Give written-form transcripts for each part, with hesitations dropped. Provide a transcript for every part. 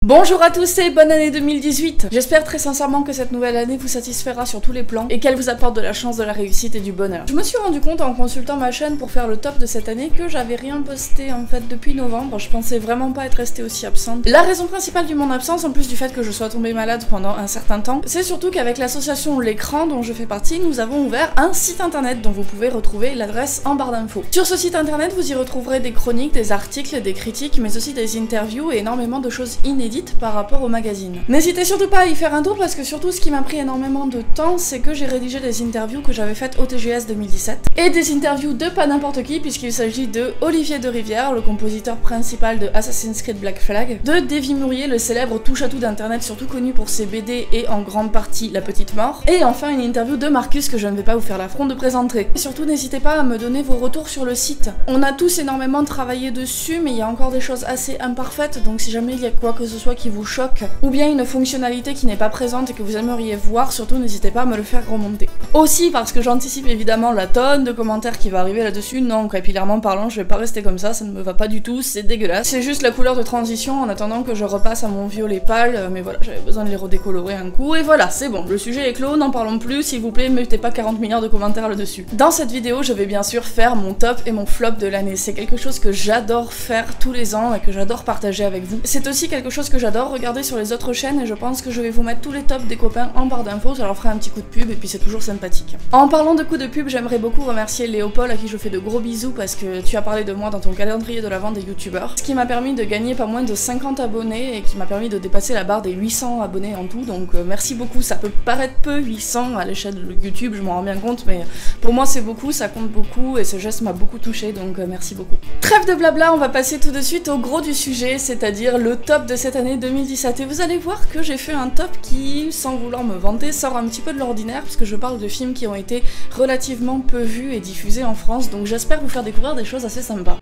Bonjour à tous et bonne année 2018. J'espère très sincèrement que cette nouvelle année vous satisfera sur tous les plans et qu'elle vous apporte de la chance, de la réussite et du bonheur. Je me suis rendu compte en consultant ma chaîne pour faire le top de cette année que j'avais rien posté en fait depuis novembre. Je pensais vraiment pas être restée aussi absente. La raison principale de mon absence, en plus du fait que je sois tombée malade pendant un certain temps, c'est surtout qu'avec l'association L'écran dont je fais partie, nous avons ouvert un site internet dont vous pouvez retrouver l'adresse en barre d'infos. Sur ce site internet, vous y retrouverez des chroniques, des articles, des critiques, mais aussi des interviews et énormément de choses inédites par rapport au magazine. N'hésitez surtout pas à y faire un tour parce que surtout ce qui m'a pris énormément de temps, c'est que j'ai rédigé des interviews que j'avais faites au TGS 2017 et des interviews de pas n'importe qui puisqu'il s'agit de Olivier de Rivière, le compositeur principal de Assassin's Creed Black Flag, de Davy Murier, le célèbre touche-à-tout d'internet surtout connu pour ses BD et en grande partie La Petite Mort, et enfin une interview de Marcus que je ne vais pas vous faire l'affront de présenter. Et surtout n'hésitez pas à me donner vos retours sur le site. On a tous énormément travaillé dessus mais il y a encore des choses assez imparfaites, donc si jamais il y a quoi que ce soit qui vous choque, ou bien une fonctionnalité qui n'est pas présente et que vous aimeriez voir, surtout n'hésitez pas à me le faire remonter. Aussi parce que j'anticipe évidemment la tonne de commentaires qui va arriver là-dessus, non, capillairement parlant, je vais pas rester comme ça ne me va pas du tout, c'est dégueulasse. C'est juste la couleur de transition en attendant que je repasse à mon violet pâle, mais voilà, j'avais besoin de les redécolorer un coup, et voilà, c'est bon, le sujet est clos, n'en parlons plus, s'il vous plaît, mettez pas 40 milliards de commentaires là-dessus. Dans cette vidéo, je vais bien sûr faire mon top et mon flop de l'année, c'est quelque chose que j'adore faire tous les ans et que j'adore partager avec vous. C'est aussi quelque chose que j'adore regarder sur les autres chaînes et je pense que je vais vous mettre tous les tops des copains en barre d'infos, ça leur fera un petit coup de pub et puis c'est toujours sympathique. En parlant de coups de pub, j'aimerais beaucoup remercier Léopold à qui je fais de gros bisous parce que tu as parlé de moi dans ton calendrier de l'avant des youtubeurs, ce qui m'a permis de gagner pas moins de 50 abonnés et qui m'a permis de dépasser la barre des 800 abonnés en tout, donc merci beaucoup. Ça peut paraître peu 800 à l'échelle de YouTube, je m'en rends bien compte, mais pour moi c'est beaucoup, ça compte beaucoup et ce geste m'a beaucoup touché, donc merci beaucoup. Trêve de blabla, on va passer tout de suite au gros du sujet, c'est-à-dire le top de cette année 2017. Et vous allez voir que j'ai fait un top qui, sans vouloir me vanter, sort un petit peu de l'ordinaire parce que je parle de films qui ont été relativement peu vus et diffusés en France, donc j'espère vous faire découvrir des choses assez sympas.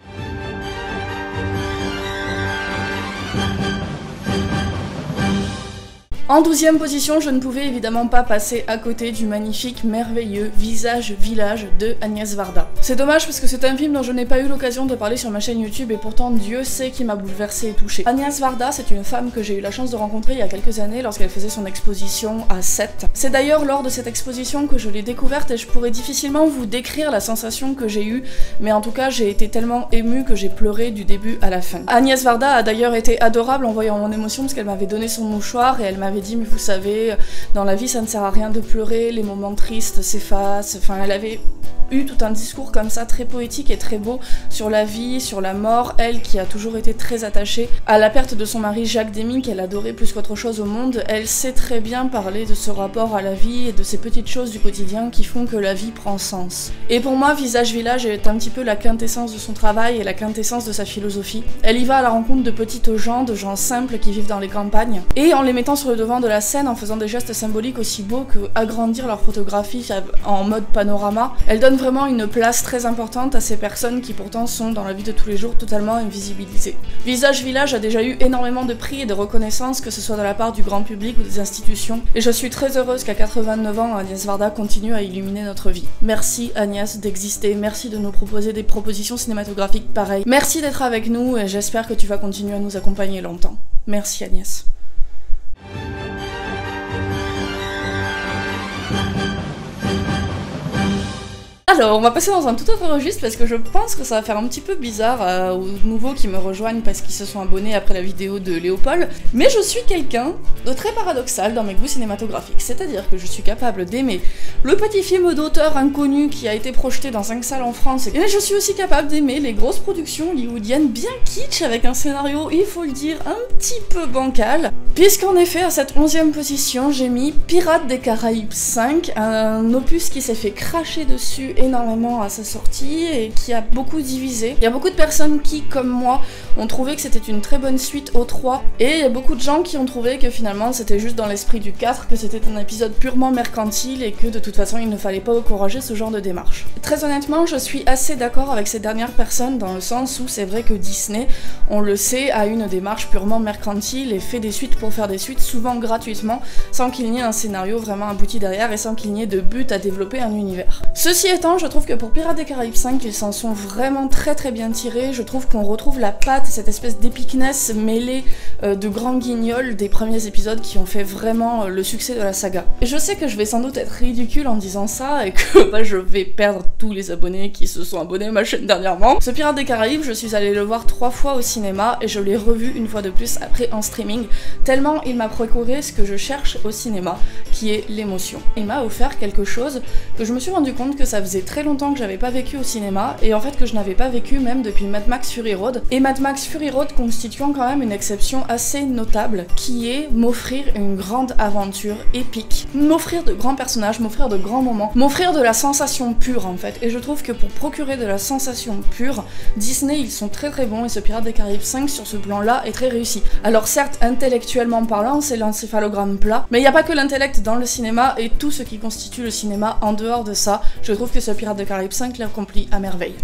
En 12e position, je ne pouvais évidemment pas passer à côté du magnifique, merveilleux Visage Village de Agnès Varda. C'est dommage parce que c'est un film dont je n'ai pas eu l'occasion de parler sur ma chaîne YouTube et pourtant Dieu sait qui m'a bouleversée et touchée. Agnès Varda, c'est une femme que j'ai eu la chance de rencontrer il y a quelques années lorsqu'elle faisait son exposition à Sète. C'est d'ailleurs lors de cette exposition que je l'ai découverte et je pourrais difficilement vous décrire la sensation que j'ai eue, mais en tout cas j'ai été tellement émue que j'ai pleuré du début à la fin. Agnès Varda a d'ailleurs été adorable en voyant mon émotion parce qu'elle m'avait donné son mouchoir et elle m'avait dit mais vous savez, dans la vie ça ne sert à rien de pleurer, les moments tristes s'effacent, enfin elle avait eu tout un discours comme ça très poétique et très beau sur la vie, sur la mort, elle qui a toujours été très attachée à la perte de son mari Jacques Demy qu'elle adorait plus qu'autre chose au monde, elle sait très bien parler de ce rapport à la vie et de ces petites choses du quotidien qui font que la vie prend sens. Et pour moi, Visage Village est un petit peu la quintessence de son travail et la quintessence de sa philosophie. Elle y va à la rencontre de petites gens, de gens simples qui vivent dans les campagnes, et en les mettant sur le devant de la scène, en faisant des gestes symboliques aussi beaux que agrandir leur photographie en mode panorama, elle donne vraiment une place très importante à ces personnes qui pourtant sont dans la vie de tous les jours totalement invisibilisées. Visage Village a déjà eu énormément de prix et de reconnaissances, que ce soit de la part du grand public ou des institutions, et je suis très heureuse qu'à 89 ans, Agnès Varda continue à illuminer notre vie. Merci Agnès d'exister, merci de nous proposer des propositions cinématographiques pareilles, merci d'être avec nous et j'espère que tu vas continuer à nous accompagner longtemps. Merci Agnès. Alors, on va passer dans un tout autre registre parce que je pense que ça va faire un petit peu bizarre aux nouveaux qui me rejoignent parce qu'ils se sont abonnés après la vidéo de Léopold, mais je suis quelqu'un de très paradoxal dans mes goûts cinématographiques, c'est-à-dire que je suis capable d'aimer le petit film d'auteur inconnu qui a été projeté dans 5 salles en France, et je suis aussi capable d'aimer les grosses productions hollywoodiennes bien kitsch avec un scénario, il faut le dire, un petit peu bancal, puisqu'en effet, à cette 11e position, j'ai mis Pirates des Caraïbes 5, un opus qui s'est fait cracher dessus énormément à sa sortie et qui a beaucoup divisé. Il y a beaucoup de personnes qui, comme moi, ont trouvé que c'était une très bonne suite au 3 et il y a beaucoup de gens qui ont trouvé que finalement c'était juste dans l'esprit du 4, que c'était un épisode purement mercantile et que de toute façon il ne fallait pas encourager ce genre de démarche. Très honnêtement, je suis assez d'accord avec ces dernières personnes dans le sens où c'est vrai que Disney, on le sait, a une démarche purement mercantile et fait des suites pour faire des suites, souvent gratuitement, sans qu'il n'y ait un scénario vraiment abouti derrière et sans qu'il n'y ait de but à développer un univers. Ceci étant, je trouve que pour Pirates des Caraïbes 5, ils s'en sont vraiment très bien tirés, je trouve qu'on retrouve la patte pattes et cette espèce d'épicness mêlée de grands guignols des premiers épisodes qui ont fait vraiment le succès de la saga. Et je sais que je vais sans doute être ridicule en disant ça et que je vais perdre tous les abonnés qui se sont abonnés à ma chaîne dernièrement. Ce Pirates des Caraïbes, je suis allée le voir 3 fois au cinéma et je l'ai revu une fois de plus après en streaming, tellement il m'a procuré ce que je cherche au cinéma, qui est l'émotion. Il m'a offert quelque chose que je me suis rendu compte que ça faisait très longtemps que j'avais pas vécu au cinéma, et en fait que je n'avais pas vécu même depuis Mad Max Fury Road, et Mad Max Fury Road constituant quand même une exception assez notable, qui est m'offrir une grande aventure épique, m'offrir de grands personnages, m'offrir de grands moments, m'offrir de la sensation pure en fait, et je trouve que pour procurer de la sensation pure, Disney ils sont très très bons, et ce Pirates des Caraïbes 5 sur ce plan-là est très réussi. Alors certes, intellectuellement parlant, c'est l'encéphalogramme plat, mais il n'y a pas que l'intellect dans le cinéma, et tout ce qui constitue le cinéma en dehors de ça, je trouve que ce Pirates des Caraïbes 5 l'accomplit à merveille.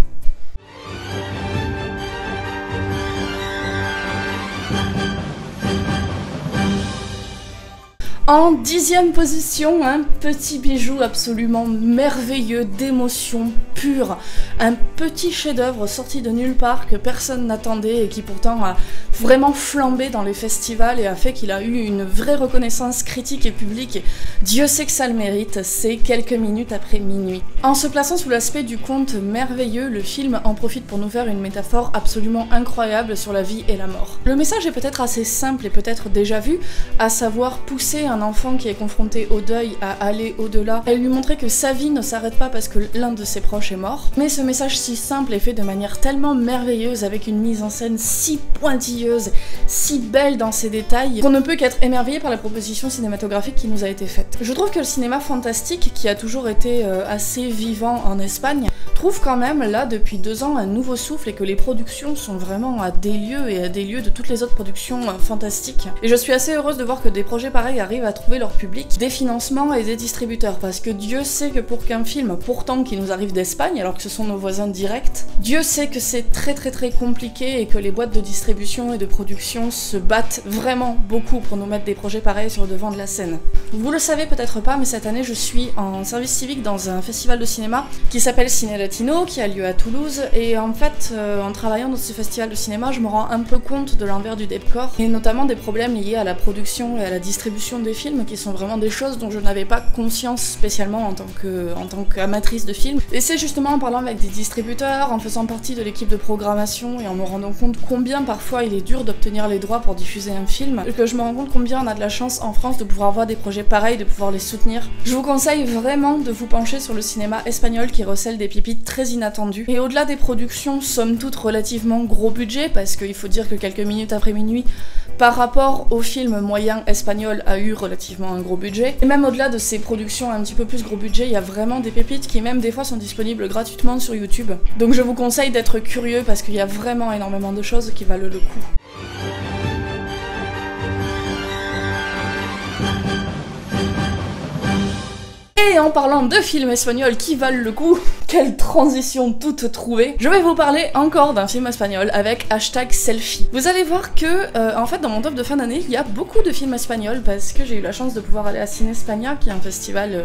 En 10e position, un petit bijou absolument merveilleux d'émotion pure, un petit chef-d'œuvre sorti de nulle part que personne n'attendait et qui pourtant a vraiment flambé dans les festivals et a fait qu'il a eu une vraie reconnaissance critique et publique. Dieu sait que ça le mérite, c'est Quelques minutes après minuit. En se plaçant sous l'aspect du conte merveilleux, le film en profite pour nous faire une métaphore absolument incroyable sur la vie et la mort. Le message est peut-être assez simple et peut-être déjà vu, à savoir pousser un enfant qui est confronté au deuil à aller au-delà et lui montrer que sa vie ne s'arrête pas parce que l'un de ses proches est mort. Mais ce message si simple est fait de manière tellement merveilleuse, avec une mise en scène si pointilleuse, si belle dans ses détails, qu'on ne peut qu'être émerveillé par la proposition cinématographique qui nous a été faite. Je trouve que le cinéma fantastique, qui a toujours été assez vivant en Espagne, trouve quand même là depuis 2 ans un nouveau souffle et que les productions sont vraiment à des lieux et à des lieux de toutes les autres productions fantastiques. Et je suis assez heureuse de voir que des projets pareils arrivent à trouver leur public, des financements et des distributeurs, parce que Dieu sait que pour qu'un film, pourtant qui nous arrive d'Espagne, alors que ce sont nos voisins directs, Dieu sait que c'est très compliqué et que les boîtes de distribution et de production se battent vraiment beaucoup pour nous mettre des projets pareils sur le devant de la scène. Vous le savez peut-être pas, mais cette année je suis en service civique dans un festival de cinéma qui s'appelle Ciné Latino, qui a lieu à Toulouse, et en fait, en travaillant dans ce festival de cinéma, je me rends un peu compte de l'envers du décor, et notamment des problèmes liés à la production et à la distribution des films, qui sont vraiment des choses dont je n'avais pas conscience spécialement en tant qu'amatrice de films. Et c'est justement en parlant avec des distributeurs, en faisant partie de l'équipe de programmation et en me rendant compte combien parfois il est dur d'obtenir les droits pour diffuser un film, que je me rends compte combien on a de la chance en France de pouvoir voir des projets pareils, de pouvoir les soutenir. Je vous conseille vraiment de vous pencher sur le cinéma espagnol qui recèle des pépites très inattendues. Et au-delà des productions, somme toute relativement gros budget, parce qu'il faut dire que Quelques minutes après minuit, par rapport au film moyen espagnol, a eu relativement un gros budget. Et même au-delà de ces productions un petit peu plus gros budget, il y a vraiment des pépites qui même des fois sont disponibles gratuitement sur YouTube. Donc je vous conseille d'être curieux parce qu'il y a vraiment énormément de choses qui valent le coup. Et en parlant de films espagnols qui valent le coup, quelle transition toute trouvée, je vais vous parler encore d'un film espagnol avec #selfie. Vous allez voir que, en fait, dans mon top de fin d'année, il y a beaucoup de films espagnols parce que j'ai eu la chance de pouvoir aller à Cine España, qui est un festival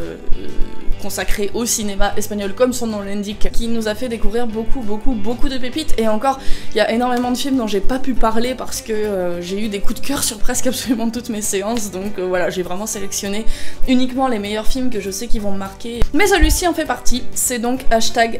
consacré au cinéma espagnol, comme son nom l'indique, qui nous a fait découvrir beaucoup de pépites. Et encore, il y a énormément de films dont j'ai pas pu parler parce que j'ai eu des coups de cœur sur presque absolument toutes mes séances, donc voilà, j'ai vraiment sélectionné uniquement les meilleurs films que je sais qui vont me marquer. Mais celui-ci en fait partie, c'est donc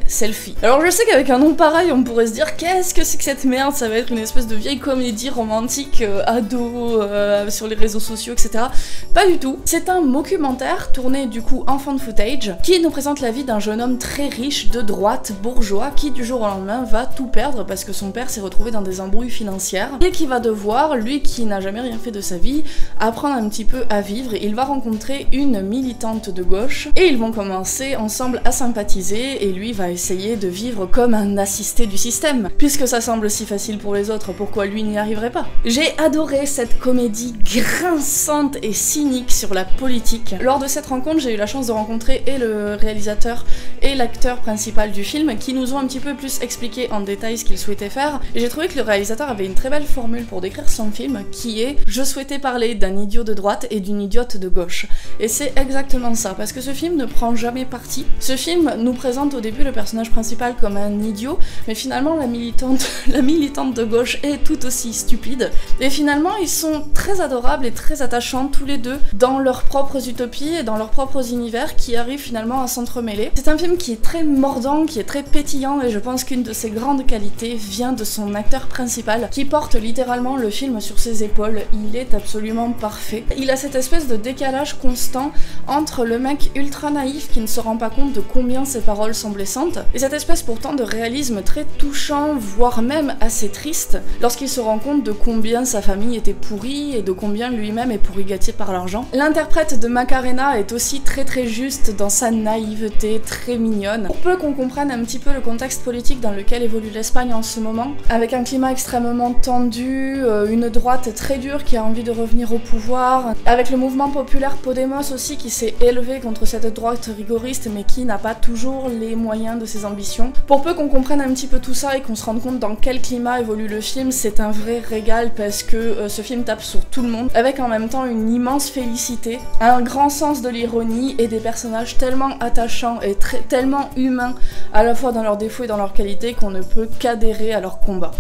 #selfie. Alors je sais qu'avec un nom pareil, on pourrait se dire qu'est-ce que c'est que cette merde, ça va être une espèce de vieille comédie romantique ado sur les réseaux sociaux, etc. Pas du tout. C'est un documentaire tourné du coup en found footage qui nous présente la vie d'un jeune homme très riche, de droite, bourgeois, qui du jour au lendemain va tout perdre parce que son père s'est retrouvé dans des embrouilles financières et qui va devoir, lui qui n'a jamais rien fait de sa vie, apprendre un petit peu à vivre. Il va rencontrer une militante de gauche et ils vont commencer ensemble à sympathiser et lui va essayer de vivre comme un assisté du système. Puisque ça semble si facile pour les autres, pourquoi lui n'y arriverait pas? J'ai adoré cette comédie grinçante et cynique sur la politique. Lors de cette rencontre, j'ai eu la chance de rencontrer et le réalisateur et l'acteur principal du film qui nous ont un petit peu plus expliqué en détail ce qu'ils souhaitaient faire. Et j'ai trouvé que le réalisateur avait une très belle formule pour décrire son film qui est « Je souhaitais parler d'un idiot de droite et d'une idiote de gauche ». Et c'est exactement ça, parce que ce film ne prend jamais parti. Ce film nous présente au début le personnage principal comme un idiot, mais finalement la militante de gauche est tout aussi stupide. Et finalement ils sont très adorables et très attachants tous les deux dans leurs propres utopies et dans leurs propres univers qui arrivent finalement à s'entremêler. C'est un film qui est très mordant, qui est très pétillant, et je pense qu'une de ses grandes qualités vient de son acteur principal qui porte littéralement le film sur ses épaules. Il est absolument parfait. Il a cette espèce de décalage constant entre le mec ultra naïf qui ne se rend pas compte de combien ses paroles sont blessantes et cette espèce pourtant de réalisme très touchant, voire même assez triste lorsqu'il se rend compte de combien sa famille était pourrie et de combien lui-même est pourri gâté par l'argent. L'interprète de Macarena est aussi très juste dans sa naïveté très mignonne. Pour peu qu'on comprenne un petit peu le contexte politique dans lequel évolue l'Espagne en ce moment, avec un climat extrêmement tendu, une droite très dure qui a envie de revenir au pouvoir, avec le mouvement populaire Podemos aussi qui s'est élevé contre cette droite rigoriste mais qui n'a pas toujours les moyens de ses ambitions. Pour peu qu'on comprenne un petit peu tout ça et qu'on se rende compte dans quel climat évolue le film, c'est un vrai régal parce que ce film tape sur tout le monde, avec en même temps une immense félicité, un grand sens de l'ironie et des personnages tellement attachants et tellement humains à la fois dans leurs défauts et dans leurs qualités qu'on ne peut qu'adhérer à leur combat.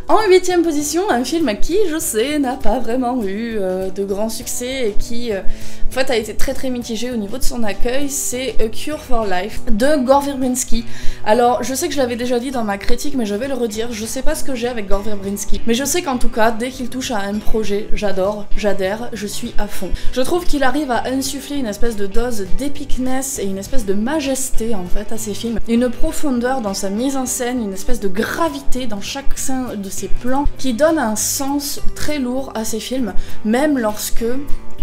En 8ème position, un film qui, je sais, n'a pas vraiment eu de grand succès et qui en fait a été très mitigé au niveau de son accueil, c'est A Cure for Life de Gore Verbinski. Alors je sais que je l'avais déjà dit dans ma critique mais je vais le redire, je sais pas ce que j'ai avec Gore Verbinski, mais je sais qu'en tout cas dès qu'il touche à un projet, j'adore, j'adhère, je suis à fond. Je trouve qu'il arrive à insuffler une espèce de dose d'épicness et une espèce de majesté en fait à ses films, une profondeur dans sa mise en scène, une espèce de gravité dans chaque sein de ses plans qui donne un sens très lourd à ses films, même lorsque,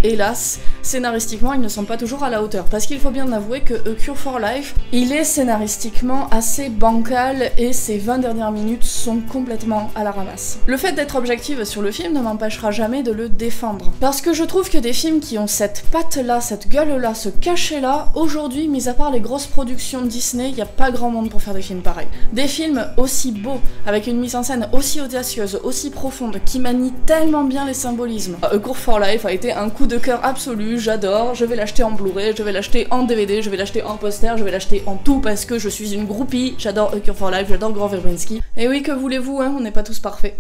hélas, scénaristiquement, ils ne sont pas toujours à la hauteur. Parce qu'il faut bien avouer que A Cure for Life, il est scénaristiquement assez bancal et ses 20 dernières minutes sont complètement à la ramasse. Le fait d'être objective sur le film ne m'empêchera jamais de le défendre. Parce que je trouve que des films qui ont cette patte-là, cette gueule-là, ce cachet-là, aujourd'hui, mis à part les grosses productions Disney, il n'y a pas grand monde pour faire des films pareils. Des films aussi beaux, avec une mise en scène aussi audacieuse, aussi profonde, qui manient tellement bien les symbolismes. A Cure for Life a été un coup de cœur absolu, j'adore, je vais l'acheter en Blu-ray, je vais l'acheter en DVD, je vais l'acheter en poster, je vais l'acheter en tout parce que je suis une groupie, j'adore A Cure for Life, j'adore Gore Verbinski. Et oui, que voulez-vous, hein, on n'est pas tous parfaits.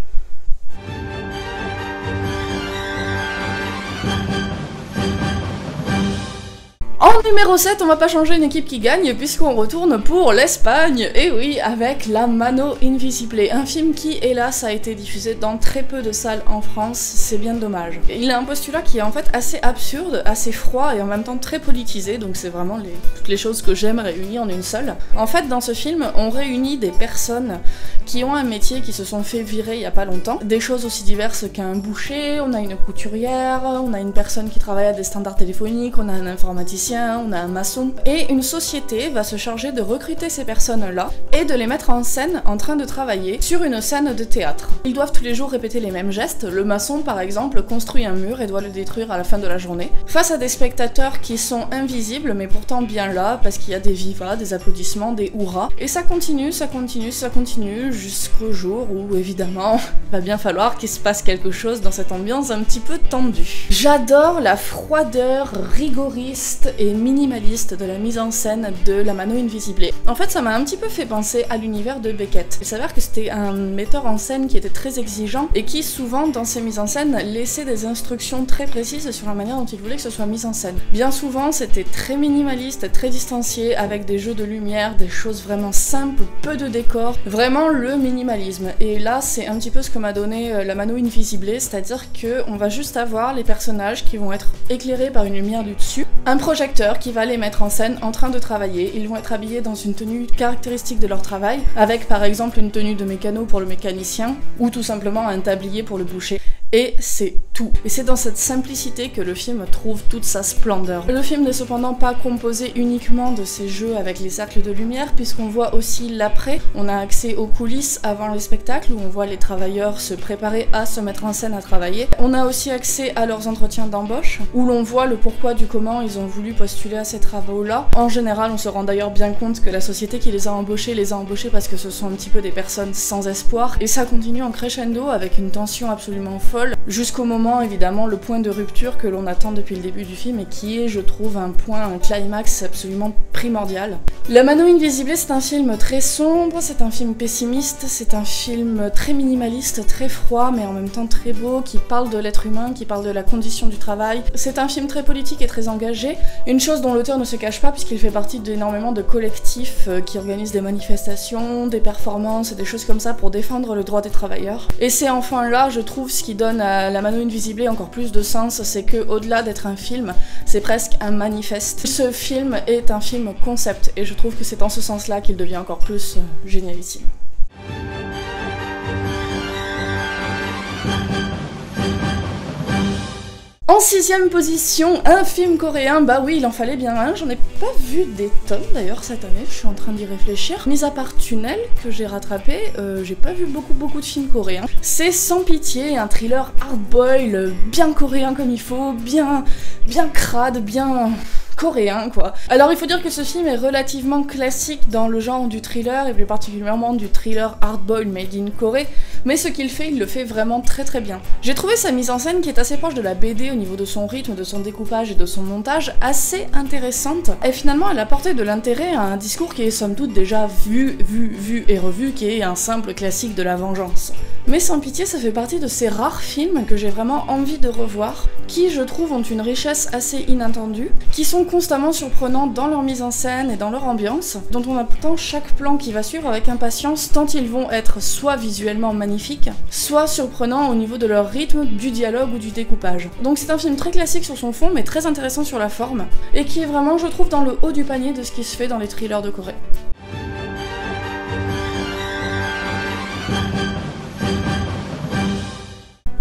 En numéro 7, on va pas changer une équipe qui gagne puisqu'on retourne pour l'Espagne, et oui, avec La Mano Invisible, un film qui, hélas, a été diffusé dans très peu de salles en France, c'est bien dommage. Il a un postulat qui est en fait assez absurde, assez froid et en même temps très politisé, donc c'est vraiment toutes les choses que j'aime réunies en une seule. En fait, dans ce film, on réunit des personnes qui ont un métier, qui se sont fait virer il y a pas longtemps, des choses aussi diverses qu'un boucher, on a une couturière, on a une personne qui travaille à des standards téléphoniques, on a un informaticien, on a un maçon, et une société va se charger de recruter ces personnes-là et de les mettre en scène en train de travailler sur une scène de théâtre. Ils doivent tous les jours répéter les mêmes gestes. Le maçon, par exemple, construit un mur et doit le détruire à la fin de la journée, face à des spectateurs qui sont invisibles mais pourtant bien là, parce qu'il y a des vivas, des applaudissements, des hurrahs, et ça continue, ça continue, ça continue, jusqu'au jour où, évidemment, il va bien falloir qu'il se passe quelque chose dans cette ambiance un petit peu tendue. J'adore la froideur rigoriste et minimaliste de la mise en scène de La Mano Invisible. En fait, ça m'a un petit peu fait penser à l'univers de Beckett. Il s'avère que c'était un metteur en scène qui était très exigeant et qui, souvent, dans ses mises en scène, laissait des instructions très précises sur la manière dont il voulait que ce soit mis en scène. Bien souvent, c'était très minimaliste, très distancié, avec des jeux de lumière, des choses vraiment simples, peu de décors, vraiment le minimalisme. Et là, c'est un petit peu ce que m'a donné La Mano Invisible, c'est-à-dire qu'on va juste avoir les personnages qui vont être éclairés par une lumière du dessus, un projecteur qui va les mettre en scène en train de travailler. Ils vont être habillés dans une tenue caractéristique de leur travail, avec par exemple une tenue de mécano pour le mécanicien, ou tout simplement un tablier pour le boucher. Et c'est tout. Et c'est dans cette simplicité que le film trouve toute sa splendeur. Le film n'est cependant pas composé uniquement de ces jeux avec les cercles de lumière, puisqu'on voit aussi l'après. On a accès aux coulisses avant le spectacle, où on voit les travailleurs se préparer à se mettre en scène à travailler. On a aussi accès à leurs entretiens d'embauche, où l'on voit le pourquoi du comment ils ont voulu postuler à ces travaux-là. En général, on se rend d'ailleurs bien compte que la société qui les a embauchés parce que ce sont un petit peu des personnes sans espoir. Et ça continue en crescendo avec une tension absolument folle folle, jusqu'au moment évidemment le point de rupture que l'on attend depuis le début du film et qui est, je trouve, un climax absolument primordial. La Mano Invisible, c'est un film très sombre, c'est un film pessimiste, c'est un film très minimaliste, très froid mais en même temps très beau, qui parle de l'être humain, qui parle de la condition du travail. C'est un film très politique et très engagé, une chose dont l'auteur ne se cache pas puisqu'il fait partie d'énormément de collectifs qui organisent des manifestations, des performances et des choses comme ça pour défendre le droit des travailleurs. Et c'est enfin là, je trouve, ce qui donne à La Mano Invisible encore plus de sens, c'est que au-delà d'être un film, c'est presque un manifeste. Ce film est un film concept et je trouve que c'est en ce sens-là qu'il devient encore plus génialissime. En 6ème position, un film coréen, bah oui, il en fallait bien un, j'en ai pas vu des tonnes d'ailleurs cette année, je suis en train d'y réfléchir. Mis à part Tunnel, que j'ai rattrapé, j'ai pas vu beaucoup de films coréens. C'est Sans Pitié, un thriller hard-boil, bien coréen comme il faut, bien crade, bien coréen quoi. Alors il faut dire que ce film est relativement classique dans le genre du thriller et plus particulièrement du thriller hard-boiled made in Corée, mais ce qu'il fait, il le fait vraiment très bien. J'ai trouvé sa mise en scène qui est assez proche de la BD au niveau de son rythme, de son découpage et de son montage assez intéressante et finalement elle a porté de l'intérêt à un discours qui est somme toute déjà vu et revu, qui est un simple classique de la vengeance. Mais Sans Pitié, ça fait partie de ces rares films que j'ai vraiment envie de revoir, qui je trouve ont une richesse assez inattendue, qui sont constamment surprenants dans leur mise en scène et dans leur ambiance, dont on attend chaque plan qui va suivre avec impatience tant ils vont être soit visuellement magnifiques, soit surprenants au niveau de leur rythme, du dialogue ou du découpage. Donc c'est un film très classique sur son fond mais très intéressant sur la forme, et qui est vraiment, je trouve, dans le haut du panier de ce qui se fait dans les thrillers de Corée.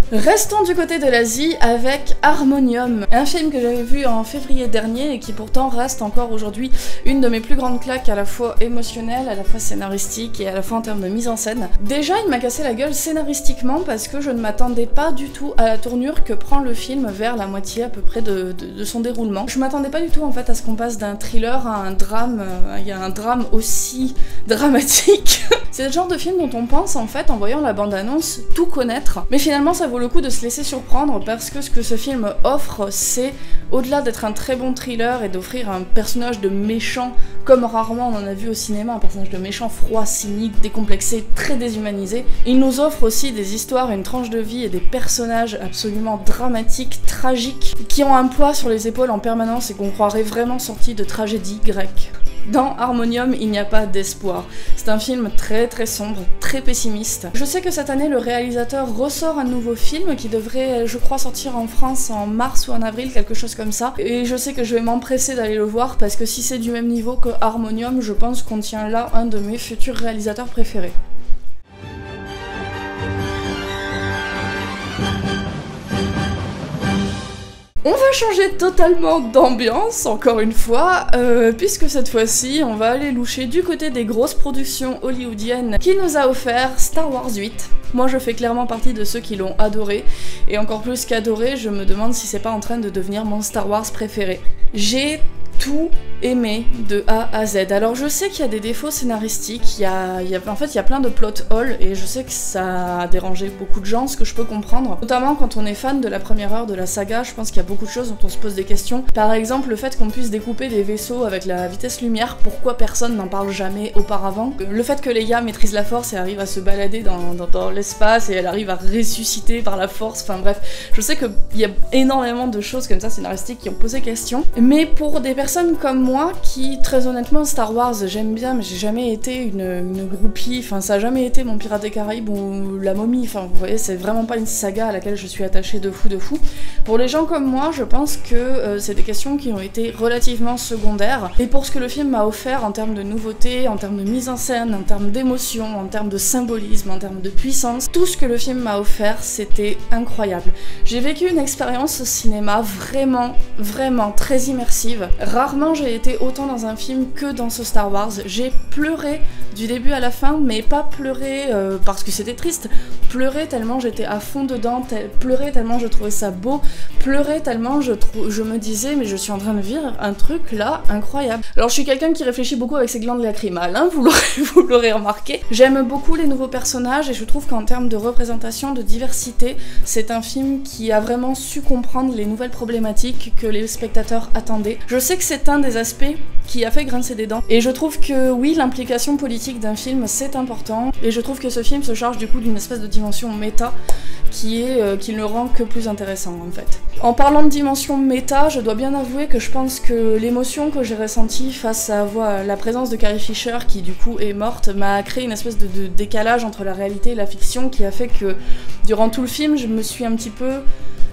Restons du côté de l'Asie avec Harmonium, un film que j'avais vu en février dernier et qui pourtant reste encore aujourd'hui une de mes plus grandes claques, à la fois émotionnelle, à la fois scénaristique et à la fois en termes de mise en scène. Déjà, il m'a cassé la gueule scénaristiquement parce que je ne m'attendais pas du tout à la tournure que prend le film vers la moitié à peu près de son déroulement. Je m'attendais pas du tout en fait à ce qu'on passe d'un thriller à un drame, il y a un drame aussi dramatique. C'est le genre de film dont on pense en fait en voyant la bande-annonce tout connaître, mais finalement ça vaut le coup de se laisser surprendre parce que ce que ce film offre, c'est, au-delà d'être un très bon thriller et d'offrir un personnage de méchant comme rarement on en a vu au cinéma, un personnage de méchant froid, cynique, décomplexé, très déshumanisé, il nous offre aussi des histoires, une tranche de vie et des personnages absolument dramatiques, tragiques, qui ont un poids sur les épaules en permanence et qu'on croirait vraiment sortis de tragédies grecques. Dans Harmonium, il n'y a pas d'espoir. C'est un film très sombre, très pessimiste. Je sais que cette année, le réalisateur ressort un nouveau film qui devrait, je crois, sortir en France en mars ou en avril, quelque chose comme ça. Et je sais que je vais m'empresser d'aller le voir parce que si c'est du même niveau que Harmonium, je pense qu'on tient là un de mes futurs réalisateurs préférés. On va changer totalement d'ambiance, encore une fois, puisque cette fois-ci, on va aller loucher du côté des grosses productions hollywoodiennes qui nous a offert Star Wars 8. Moi, je fais clairement partie de ceux qui l'ont adoré, et encore plus qu'adoré, je me demande si c'est pas en train de devenir mon Star Wars préféré. J'ai tout aimé de A à Z. Alors je sais qu'il y a des défauts scénaristiques, en fait il y a plein de plot holes et je sais que ça a dérangé beaucoup de gens, ce que je peux comprendre. Notamment quand on est fan de la première heure de la saga, je pense qu'il y a beaucoup de choses dont on se pose des questions. Par exemple le fait qu'on puisse découper des vaisseaux avec la vitesse lumière, pourquoi personne n'en parle jamais auparavant. Le fait que Leia maîtrise la force et arrive à se balader dans l'espace et elle arrive à ressusciter par la force, enfin bref. Je sais qu'il y a énormément de choses comme ça scénaristiques qui ont posé question, mais pour des personnes comme moi qui, très honnêtement, Star Wars j'aime bien mais j'ai jamais été une groupie, enfin ça a jamais été mon Pirates des Caraïbes ou la Momie, enfin vous voyez c'est vraiment pas une saga à laquelle je suis attachée de fou. Pour les gens comme moi, je pense que c'est des questions qui ont été relativement secondaires et pour ce que le film m'a offert en termes de nouveautés, en termes de mise en scène, en termes d'émotion, en termes de symbolisme, en termes de puissance, tout ce que le film m'a offert c'était incroyable. J'ai vécu une expérience au cinéma vraiment très immersive, Rarement j'ai été autant dans un film que dans ce Star Wars. J'ai pleuré du début à la fin, mais pas pleuré parce que c'était triste, pleurer tellement j'étais à fond dedans, pleurer tellement je trouvais ça beau, pleurer tellement je me disais mais je suis en train de vivre un truc là incroyable. Alors je suis quelqu'un qui réfléchit beaucoup avec ses glandes lacrymales, hein, vous l'aurez remarqué. J'aime beaucoup les nouveaux personnages et je trouve qu'en termes de représentation, de diversité, c'est un film qui a vraiment su comprendre les nouvelles problématiques que les spectateurs attendaient. Je sais que c'est un des aspects qui a fait grincer des dents et je trouve que oui, l'implication politique d'un film c'est important et je trouve que ce film se charge du coup d'une espèce de dimension méta qui le rend que plus intéressant en fait. En parlant de dimension méta, je dois bien avouer que je pense que l'émotion que j'ai ressentie face à la présence de Carrie Fisher qui du coup est morte m'a créé une espèce de décalage entre la réalité et la fiction qui a fait que durant tout le film je me suis un petit peu...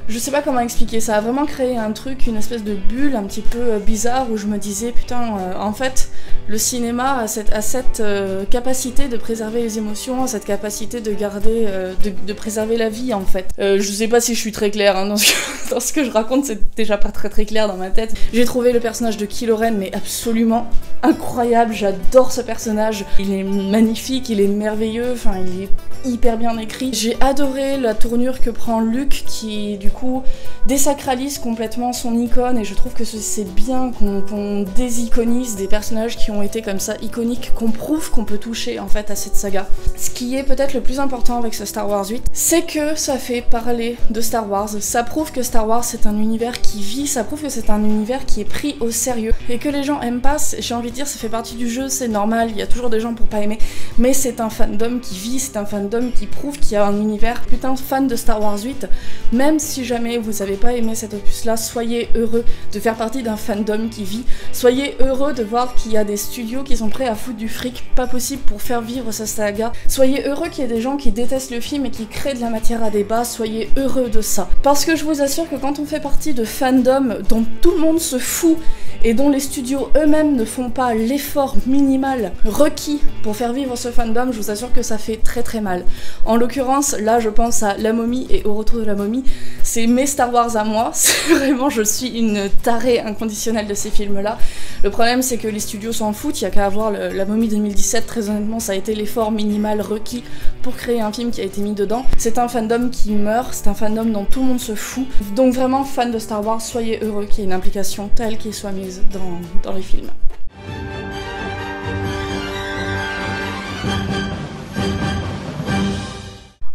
Je sais pas comment expliquer, ça a vraiment créé un truc, une espèce de bulle un petit peu bizarre où je me disais putain, en fait, le cinéma a cette capacité de préserver les émotions, a cette capacité de garder, de préserver la vie en fait. Je sais pas si je suis très claire hein, dans ce que je raconte, c'est déjà pas très clair dans ma tête. J'ai trouvé le personnage de Kylo Ren mais absolument incroyable, j'adore ce personnage, il est magnifique, il est merveilleux, enfin il est hyper bien écrit. J'ai adoré la tournure que prend Luke qui du coup désacralise complètement son icône et je trouve que c'est bien qu'on désiconise des personnages qui ont été comme ça iconiques, qu'on prouve qu'on peut toucher en fait à cette saga. Ce qui est peut-être le plus important avec ce Star Wars 8, c'est que ça fait parler de Star Wars, ça prouve que Star Wars c'est un univers qui vit, ça prouve que c'est un univers qui est pris au sérieux et que les gens aiment pas, j'ai envie de dire ça fait partie du jeu, c'est normal, il y a toujours des gens pour pas aimer, mais c'est un fandom qui vit, c'est un fandom qui prouve qu'il y a un univers. Putain, fan de Star Wars 8, même si jamais vous avez pas aimé cet opus là, soyez heureux de faire partie d'un fandom qui vit, soyez heureux de voir qu'il y a des studios qui sont prêts à foutre du fric pas possible pour faire vivre sa saga, soyez heureux qu'il y ait des gens qui détestent le film et qui créent de la matière à débat, soyez heureux de ça. Parce que je vous assure que quand on fait partie de fandom dont tout le monde se fout et dont les studios eux-mêmes ne font pas l'effort minimal requis pour faire vivre ce fandom, je vous assure que ça fait très mal. En l'occurrence, là je pense à La Momie et Au Retour de la Momie, c'est mes Star Wars à moi, c'est vraiment, je suis une tarée inconditionnelle de ces films-là. Le problème c'est que les studios s'en foutent, il y a qu'à voir La Momie 2017, très honnêtement ça a été l'effort minimal requis pour créer un film qui a été mis dedans. C'est un fandom qui meurt, c'est un fandom dont tout le monde se fout, donc vraiment fan de Star Wars, soyez heureux qu'il y ait une implication telle qu'il soit mise dans les films.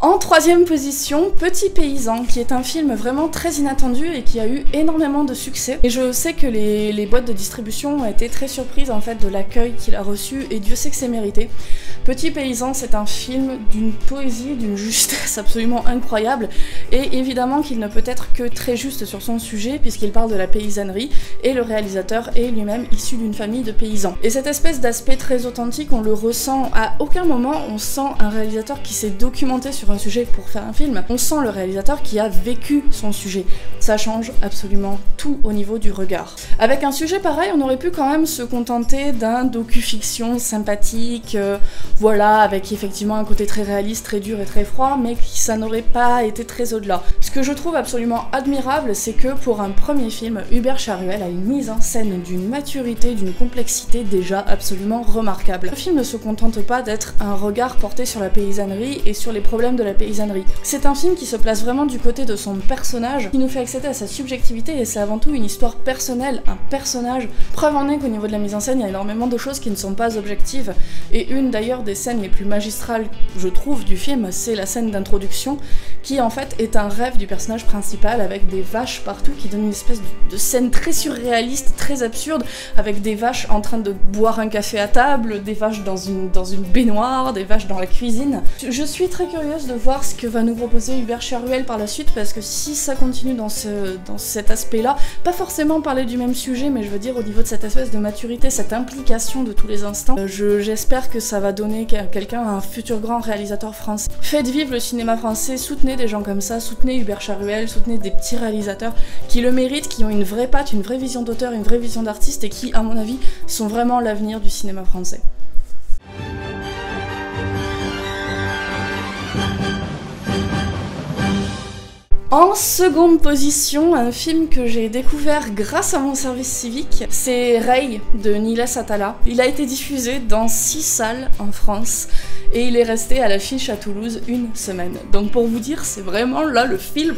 En troisième position, Petit Paysan, qui est un film vraiment très inattendu et qui a eu énormément de succès. Et je sais que les boîtes de distribution ont été très surprises en fait de l'accueil qu'il a reçu et Dieu sait que c'est mérité. Petit Paysan, c'est un film d'une poésie, d'une justesse absolument incroyable et évidemment qu'il ne peut être que très juste sur son sujet puisqu'il parle de la paysannerie et le réalisateur est lui-même issu d'une famille de paysans. Et cette espèce d'aspect très authentique, on le ressent, à aucun moment on sent un réalisateur qui s'est documenté sur un sujet pour faire un film, on sent le réalisateur qui a vécu son sujet. Ça change absolument tout au niveau du regard. Avec un sujet pareil, on aurait pu quand même se contenter d'un docu-fiction sympathique, voilà, avec effectivement un côté très réaliste, très dur et très froid, mais ça n'aurait pas été très au-delà. Ce que je trouve absolument admirable, c'est que pour un premier film, Hubert Charuel a une mise en scène d'une maturité, d'une complexité déjà absolument remarquable. Le film ne se contente pas d'être un regard porté sur la paysannerie et sur les problèmes de la paysannerie. C'est un film qui se place vraiment du côté de son personnage, qui nous fait accéder à sa subjectivité et c'est avant tout une histoire personnelle, un personnage. Preuve en est qu'au niveau de la mise en scène, il y a énormément de choses qui ne sont pas objectives et une d'ailleurs des scènes les plus magistrales, je trouve, du film, c'est la scène d'introduction qui en fait est un rêve du personnage principal avec des vaches partout qui donne une espèce de scène très surréaliste, très absurde, avec des vaches en train de boire un café à table, des vaches dans une baignoire, des vaches dans la cuisine. Je suis très curieuse de voir ce que va nous proposer Hubert Charuel par la suite parce que si ça continue dans cet aspect-là, pas forcément parler du même sujet, mais je veux dire au niveau de cette espèce de maturité, cette implication de tous les instants, j'espère que ça va donner quelqu'un un futur grand réalisateur français. Faites vivre le cinéma français, soutenez des gens comme ça, soutenez Hubert Charuel, soutenez des petits réalisateurs qui le méritent, qui ont une vraie patte, une vraie vision d'auteur, une vraie vision d'artiste et qui, à mon avis, sont vraiment l'avenir du cinéma français. En seconde position, un film que j'ai découvert grâce à mon service civique, c'est Ray de Niles Atala. Il a été diffusé dans 6 salles en France et il est resté à l'affiche à Toulouse 1 semaine. Donc pour vous dire, c'est vraiment là le film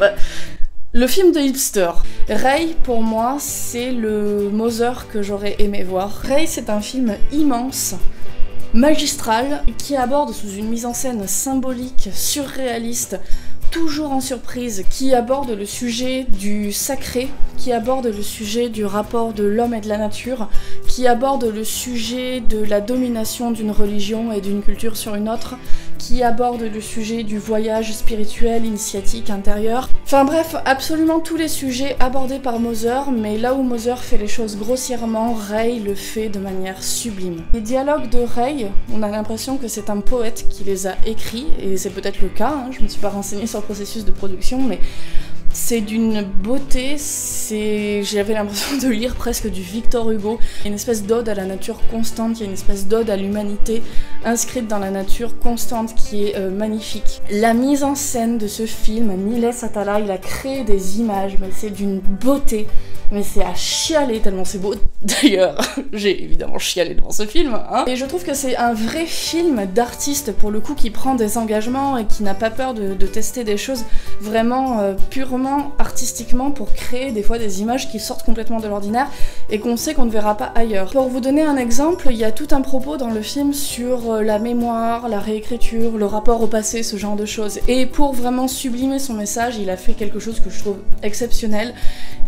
de hipster. Ray, pour moi, c'est le Mother que j'aurais aimé voir. Ray, c'est un film immense, magistral, qui aborde sous une mise en scène symbolique, surréaliste, toujours en surprise, qui aborde le sujet du sacré, qui aborde le sujet du rapport de l'homme et de la nature, qui aborde le sujet de la domination d'une religion et d'une culture sur une autre, qui aborde le sujet du voyage spirituel, initiatique, intérieur. Enfin bref, absolument tous les sujets abordés par Mother, mais là où Mother fait les choses grossièrement, Ray le fait de manière sublime. Les dialogues de Ray, on a l'impression que c'est un poète qui les a écrits, et c'est peut-être le cas, hein, je me suis pas renseignée sur le processus de production, mais c'est d'une beauté, j'avais l'impression de lire presque du Victor Hugo. Il y a une espèce d'ode à la nature constante, il y a une espèce d'ode à l'humanité inscrite dans la nature constante qui est magnifique. La mise en scène de ce film, Niles Atala, il a créé des images, mais c'est d'une beauté, mais c'est à chialer tellement c'est beau. D'ailleurs, j'ai évidemment chialé devant ce film, hein. Et je trouve que c'est un vrai film d'artiste, pour le coup, qui prend des engagements et qui n'a pas peur de tester des choses vraiment purement artistiquement pour créer des fois des images qui sortent complètement de l'ordinaire et qu'on sait qu'on ne verra pas ailleurs. Pour vous donner un exemple, il y a tout un propos dans le film sur la mémoire, la réécriture, le rapport au passé, ce genre de choses. Et pour vraiment sublimer son message, il a fait quelque chose que je trouve exceptionnel.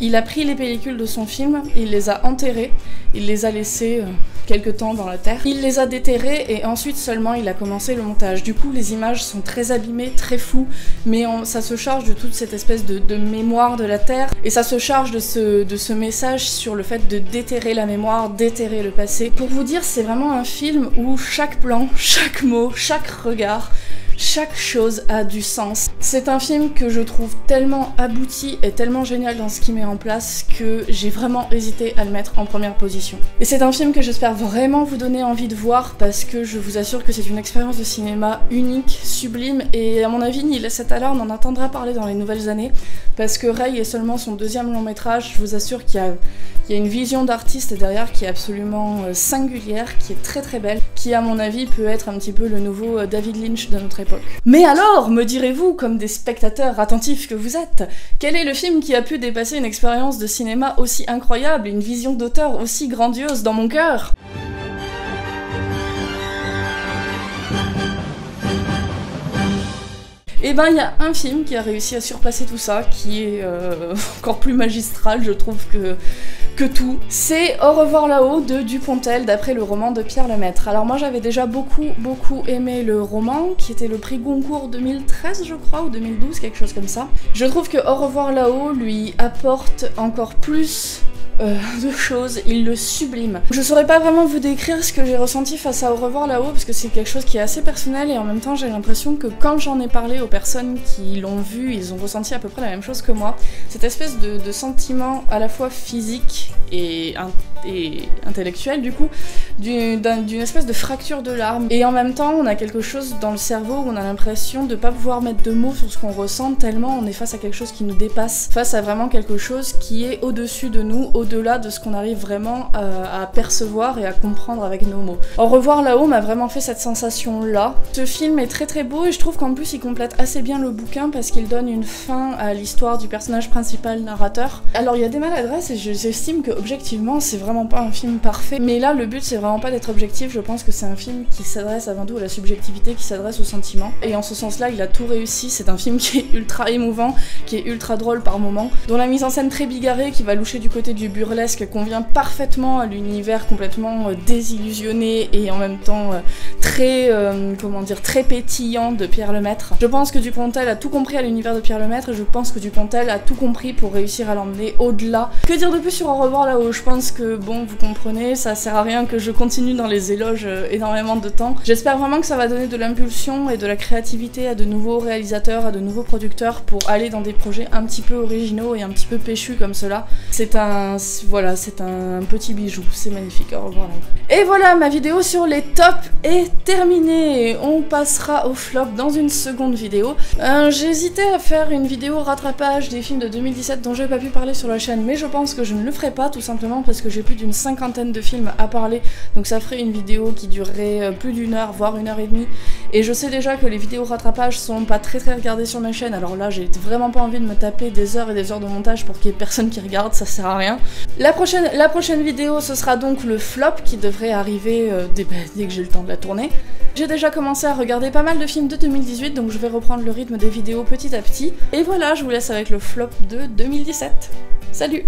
Il a pris les pellicules de son film, il les a enterrées, il les a laissées quelque temps dans la terre. Il les a déterrées et ensuite seulement il a commencé le montage. Du coup, les images sont très abîmées, très floues, mais ça se charge de toute cette espèce de mémoire de la terre et ça se charge de ce message sur le fait de déterrer la mémoire, déterrer le passé. Pour vous dire, c'est vraiment un film où chaque plan, chaque mot, chaque regard, chaque chose a du sens. C'est un film que je trouve tellement abouti et tellement génial dans ce qu'il met en place que j'ai vraiment hésité à le mettre en première position. Et c'est un film que j'espère vraiment vous donner envie de voir parce que je vous assure que c'est une expérience de cinéma unique, sublime et à mon avis, Niles Atala, on en entendra parler dans les nouvelles années parce que Ray est seulement son 2e long métrage. Je vous assure qu'il y a une vision d'artiste derrière qui est absolument singulière, qui est très très belle, qui à mon avis peut être un petit peu le nouveau David Lynch de notre époque. Mais alors, me direz-vous, comme des spectateurs attentifs que vous êtes, quel est le film qui a pu dépasser une expérience de cinéma aussi incroyable et une vision d'auteur aussi grandiose dans mon cœur ? Et ben il y a un film qui a réussi à surpasser tout ça, qui est encore plus magistral, je trouve, que tout. C'est Au revoir là-haut de Dupontel, d'après le roman de Pierre Lemaitre. Alors moi j'avais déjà beaucoup aimé le roman, qui était le prix Goncourt 2013 je crois, ou 2012, quelque chose comme ça. Je trouve que Au revoir là-haut lui apporte encore plus de choses, il le sublime. Je saurais pas vraiment vous décrire ce que j'ai ressenti face à Au revoir là-haut parce que c'est quelque chose qui est assez personnel et en même temps j'ai l'impression que quand j'en ai parlé aux personnes qui l'ont vu, ils ont ressenti à peu près la même chose que moi. Cette espèce de sentiment à la fois physique et intellectuel du coup, d'une espèce de fracture de l'âme. Et en même temps on a quelque chose dans le cerveau où on a l'impression de pas pouvoir mettre de mots sur ce qu'on ressent tellement on est face à quelque chose qui nous dépasse, face à vraiment quelque chose qui est au-dessus de nous, au-delà de ce qu'on arrive vraiment à percevoir et à comprendre avec nos mots. Au revoir là-haut m'a vraiment fait cette sensation-là. Ce film est très très beau et je trouve qu'en plus il complète assez bien le bouquin parce qu'il donne une fin à l'histoire du personnage principal narrateur. Alors il y a des maladresses et j'estime que objectivement c'est vraiment pas un film parfait, mais là le but c'est vraiment pas d'être objectif, je pense que c'est un film qui s'adresse avant tout à la subjectivité, qui s'adresse aux sentiments, et en ce sens-là il a tout réussi. C'est un film qui est ultra émouvant, qui est ultra drôle par moments, dont la mise en scène très bigarrée, qui va loucher du côté du burlesque, convient parfaitement à l'univers complètement désillusionné et en même temps très, très pétillant de Pierre Lemaitre. Je pense que Dupontel a tout compris à l'univers de Pierre Lemaitre et je pense que Dupontel a tout compris pour réussir à l'emmener au-delà. Que dire de plus sur Au revoir là-haut? Je pense que bon, vous comprenez, ça sert à rien que je continue dans les éloges énormément de temps. J'espère vraiment que ça va donner de l'impulsion et de la créativité à de nouveaux réalisateurs, à de nouveaux producteurs pour aller dans des projets un petit peu originaux et un petit peu péchus comme cela. C'est un... voilà, c'est un petit bijou, c'est magnifique. Au revoir. Et voilà, ma vidéo sur les tops est terminée. On passera au flop dans une seconde vidéo. J'hésitais à faire une vidéo rattrapage des films de 2017 dont j'ai pas pu parler sur la chaîne, mais je pense que je ne le ferai pas, tout simplement parce que j'ai plus d'une cinquantaine de films à parler, donc ça ferait une vidéo qui durerait plus d'une heure, voire 1h30, et je sais déjà que les vidéos rattrapage sont pas très regardées sur ma chaîne, alors là j'ai vraiment pas envie de me taper des heures et des heures de montage pour qu'il y ait personne qui regarde, ça sert à rien. La prochaine vidéo, ce sera donc le flop qui devrait arriver dès que j'ai le temps de la tourner. J'ai déjà commencé à regarder pas mal de films de 2018, donc je vais reprendre le rythme des vidéos petit à petit. Et voilà, je vous laisse avec le flop de 2017. Salut!